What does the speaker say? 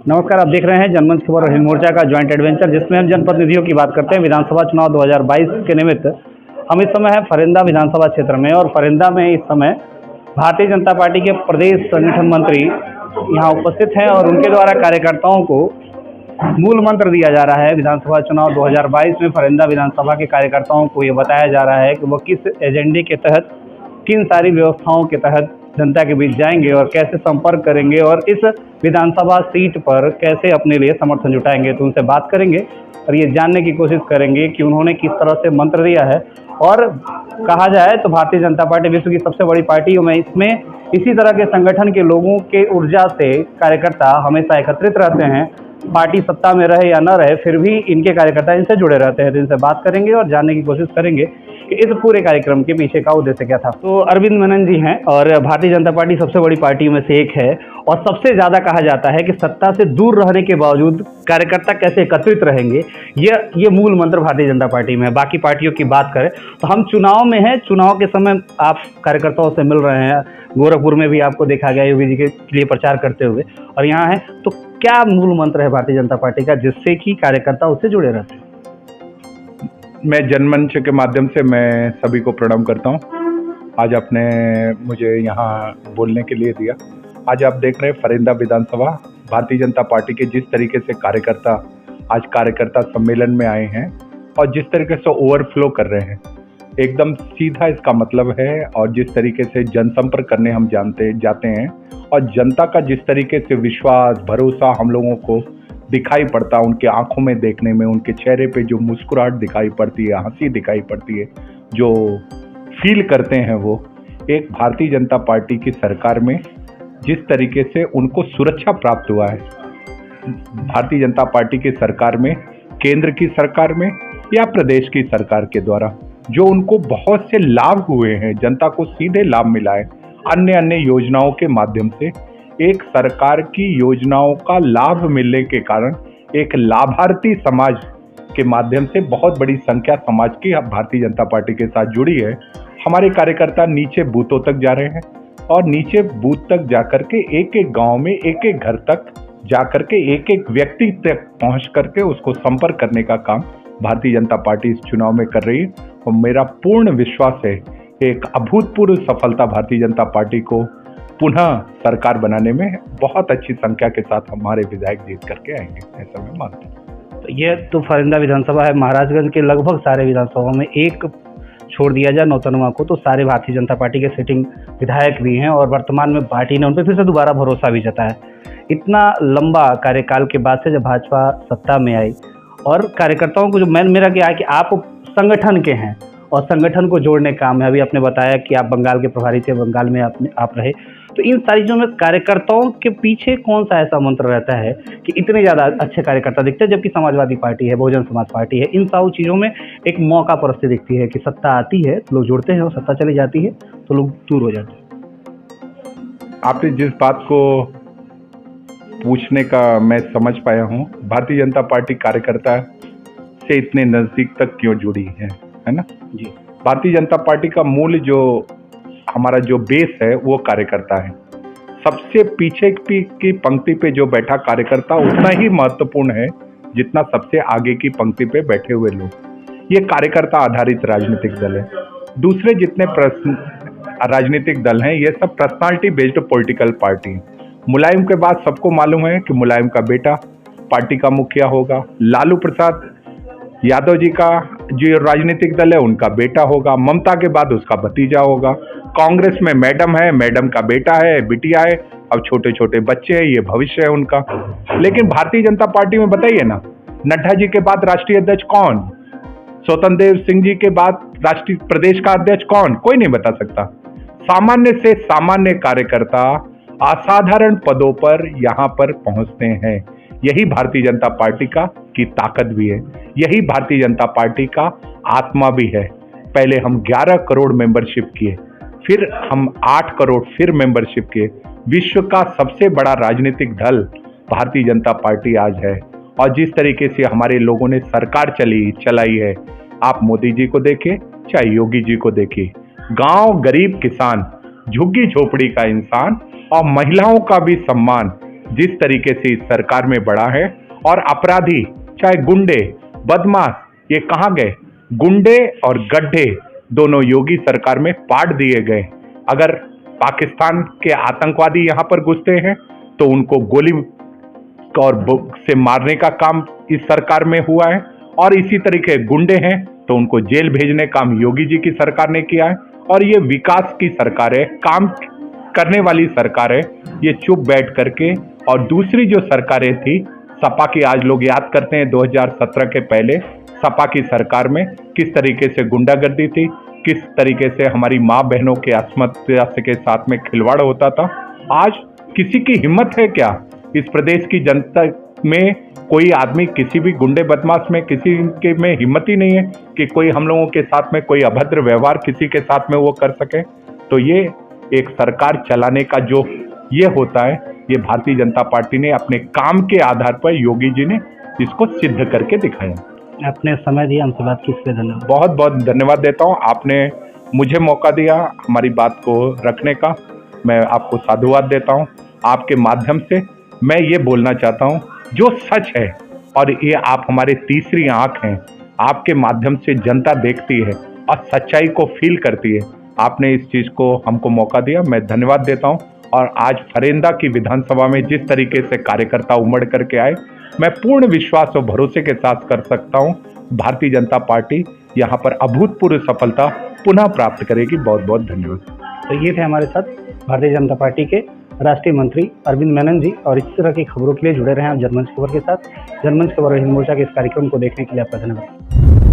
नमस्कार, आप देख रहे हैं जनमंच खबर और हिंद मोर्चा का ज्वाइंट एडवेंचर, जिसमें हम जनप्रतिनिधियों की बात करते हैं। विधानसभा चुनाव 2022 के निमित्त हम इस समय है फरिंदा विधानसभा क्षेत्र में, और फरिंदा में इस समय भारतीय जनता पार्टी के प्रदेश संगठन मंत्री यहाँ उपस्थित हैं और उनके द्वारा कार्यकर्ताओं को मूल मंत्र दिया जा रहा है। विधानसभा चुनाव 2022 में फरिंदा विधानसभा के कार्यकर्ताओं को ये बताया जा रहा है कि वो किस एजेंडे के तहत, किन सारी व्यवस्थाओं के तहत जनता के बीच जाएंगे और कैसे संपर्क करेंगे और इस विधानसभा सीट पर कैसे अपने लिए समर्थन जुटाएंगे। तो उनसे बात करेंगे और ये जानने की कोशिश करेंगे कि उन्होंने किस तरह से मंत्र दिया है। और कहा जाए तो भारतीय जनता पार्टी विश्व की सबसे बड़ी पार्टी में, इसमें इसी तरह के संगठन के लोगों के ऊर्जा से कार्यकर्ता हमेशा एकत्रित रहते हैं। पार्टी सत्ता में रहे या न रहे, फिर भी इनके कार्यकर्ता इनसे जुड़े रहते हैं। तो इनसे बात करेंगे और जानने की कोशिश करेंगे कि इस पूरे कार्यक्रम के पीछे का उद्देश्य क्या था। तो अरविंद मेनन जी हैं और भारतीय जनता पार्टी सबसे बड़ी पार्टी में से एक है और सबसे ज़्यादा कहा जाता है कि सत्ता से दूर रहने के बावजूद कार्यकर्ता कैसे एकत्रित रहेंगे, ये मूल मंत्र भारतीय जनता पार्टी में है। बाकी पार्टियों की बात करें तो हम चुनाव में हैं, चुनाव के समय आप कार्यकर्ताओं से मिल रहे हैं। गोरखपुर में भी आपको देखा गया योगी जी के लिए प्रचार करते हुए, और यहाँ है। तो क्या मूल मंत्र है भारतीय जनता पार्टी का जिससे कि कार्यकर्ता उससे जुड़े रहते हैं? मैं जनमंच के माध्यम से मैं सभी को प्रणाम करता हूं। आज आपने मुझे यहाँ बोलने के लिए दिया। आज आप देख रहे हैं फरिंदा विधानसभा भारतीय जनता पार्टी के जिस तरीके से कार्यकर्ता आज कार्यकर्ता सम्मेलन में आए हैं और जिस तरीके से ओवरफ्लो कर रहे हैं, एकदम सीधा इसका मतलब है। और जिस तरीके से जनसंपर्क करने हम जाते हैं और जनता का जिस तरीके से विश्वास भरोसा हम लोगों को दिखाई पड़ता है, उनके आंखों में देखने में, उनके चेहरे पे जो मुस्कुराहट दिखाई पड़ती है, हंसी दिखाई पड़ती है, जो फील करते हैं, वो एक भारतीय जनता पार्टी की सरकार में जिस तरीके से उनको सुरक्षा प्राप्त हुआ है, भारतीय जनता पार्टी की सरकार में, केंद्र की सरकार में या प्रदेश की सरकार के द्वारा जो उनको बहुत से लाभ हुए हैं, जनता को सीधे लाभ मिला है अन्य योजनाओं के माध्यम से। एक सरकार की योजनाओं का लाभ मिलने के कारण एक लाभार्थी समाज के माध्यम से बहुत बड़ी संख्या समाज की भारतीय जनता पार्टी के साथ जुड़ी है। हमारे कार्यकर्ता नीचे बूथों तक जा रहे हैं और नीचे बूथ तक जाकर के एक एक गांव में, एक एक घर तक जाकर के, एक एक व्यक्ति तक पहुंच करके उसको संपर्क करने का काम भारतीय जनता पार्टी इस चुनाव में कर रही है। और मेरा पूर्ण विश्वास है एक अभूतपूर्व सफलता भारतीय जनता पार्टी को पुनः सरकार बनाने में बहुत अच्छी संख्या के साथ हमारे विधायक जीत करके आएंगे, ऐसा मैं मानता हूँ। तो ये तो फरिंदा विधानसभा है। महाराजगंज के लगभग सारे विधानसभा में, एक छोड़ दिया जाए नौतनवा को, तो सारे भारतीय जनता पार्टी के सिटिंग विधायक भी हैं और वर्तमान में पार्टी ने उन पर फिर से दोबारा भरोसा भी जताया। इतना लंबा कार्यकाल के बाद से जब भाजपा सत्ता में आई और कार्यकर्ताओं को जो मेरा क्या है कि आप संगठन के हैं और संगठन को जोड़ने का काम है। अभी आपने बताया कि आप बंगाल के प्रभारी थे, बंगाल में आप रहे। तो इन सारी चीज़ों में कार्यकर्ताओं के पीछे कौन सा ऐसा मंत्र रहता है कि इतने ज़्यादा अच्छे कार्यकर्ता दिखते हैं, जबकि समाजवादी पार्टी है, बहुजन समाज पार्टी है, इन सब चीज़ों में एक मौका परस्ती दिखती है कि सत्ता आती है तो लोग जुड़ते हैं और सत्ता चली जाती है तो लोग दूर हो जाते हैं। आपने जिस बात को पूछने का मैं समझ पाया हूँ, भारतीय जनता पार्टी कार्यकर्ता से इतने नज़दीक तक क्यों जुड़ी है ना जी। भारतीय जनता पार्टी का मूल जो हमारा जो बेस है वो कार्यकर्ता है। सबसे पीछे की पंक्ति पे जो बैठा कार्यकर्ता उतना ही महत्वपूर्ण है जितना सबसे आगे की पंक्ति पे बैठे हुए लोग। ये कार्यकर्ता आधारित राजनीतिक दल है। दूसरे जितने राजनीतिक दल हैं ये सब पर्सनालिटी बेस्ड पॉलिटिकल पार्टी। मुलायम के बाद सबको मालूम है कि मुलायम का बेटा पार्टी का मुखिया होगा, लालू प्रसाद यादव जी का जो राजनीतिक दल है उनका बेटा होगा, ममता के बाद उसका भतीजा होगा, कांग्रेस में मैडम है, मैडम का बेटा है, बिटिया है, अब छोटे छोटे बच्चे हैं, ये भविष्य है उनका। लेकिन भारतीय जनता पार्टी में बताइए ना, नड्डा जी के बाद राष्ट्रीय अध्यक्ष कौन, स्वतंत्र देव सिंह जी के बाद राष्ट्रीय प्रदेश का अध्यक्ष कौन, कोई नहीं बता सकता। सामान्य से सामान्य कार्यकर्ता असाधारण पदों पर यहाँ पर पहुंचते हैं। यही भारतीय जनता पार्टी की ताकत भी है, यही भारतीय जनता पार्टी का आत्मा भी है। पहले हम 11 करोड़ मेंबरशिप किए, फिर हम 8 करोड़ फिर मेंबरशिप किए। विश्व का सबसे बड़ा राजनीतिक दल भारतीय जनता पार्टी आज है। और जिस तरीके से हमारे लोगों ने सरकार चलाई है, आप मोदी जी को देखिए चाहे योगी जी को देखिए, गांव गरीब किसान, झुग्गी झोपड़ी का इंसान और महिलाओं का भी सम्मान जिस तरीके से इस सरकार में बढ़ा है, और अपराधी चाहे गुंडे बदमाश ये कहाँ गए? गुंडे और गड्ढे दोनों योगी सरकार में पाट दिए गए। अगर पाकिस्तान के आतंकवादी यहाँ पर घुसते हैं तो उनको गोली और से मारने का काम इस सरकार में हुआ है, और इसी तरीके गुंडे हैं तो उनको जेल भेजने का काम योगी जी की सरकार ने किया है। और ये विकास की सरकार है, काम करने वाली सरकार है, ये चुप बैठ करके। और दूसरी जो सरकारें थी सपा की, आज लोग याद करते हैं 2017 के पहले सपा की सरकार में किस तरीके से गुंडागर्दी थी, किस तरीके से हमारी माँ बहनों के आत्महत्या के साथ में खिलवाड़ होता था। आज किसी की हिम्मत है क्या? इस प्रदेश की जनता में कोई आदमी किसी भी गुंडे बदमाश में किसी के में हिम्मत ही नहीं है कि कोई हम लोगों के साथ में कोई अभद्र व्यवहार किसी के साथ में वो कर सके। तो ये एक सरकार चलाने का जो ये होता है, ये भारतीय जनता पार्टी ने अपने काम के आधार पर योगी जी ने इसको सिद्ध करके दिखाया। आपने समय दिया, हमसे बात की, इसलिए धन्यवाद। बहुत बहुत धन्यवाद देता हूँ, आपने मुझे मौका दिया हमारी बात को रखने का। मैं आपको साधुवाद देता हूँ। आपके माध्यम से मैं ये बोलना चाहता हूँ, जो सच है, और ये आप हमारे तीसरी आंख हैं, आपके माध्यम से जनता देखती है और सच्चाई को फील करती है। आपने इस चीज़ को हमको मौका दिया, मैं धन्यवाद देता हूँ। और आज फरेंदा की विधानसभा में जिस तरीके से कार्यकर्ता उमड़ करके आए, मैं पूर्ण विश्वास और भरोसे के साथ कर सकता हूँ भारतीय जनता पार्टी यहाँ पर अभूतपूर्व सफलता पुनः प्राप्त करेगी। बहुत बहुत धन्यवाद। तो ये थे हमारे साथ भारतीय जनता पार्टी के राष्ट्रीय मंत्री अरविंद मेनन जी, और इस तरह की खबरों के लिए जुड़े रहें आप जनमंच खबर के साथ। जनमंच खबर और हिंद मोर्चा के इस कार्यक्रम को देखने के लिए आपका धन्यवाद।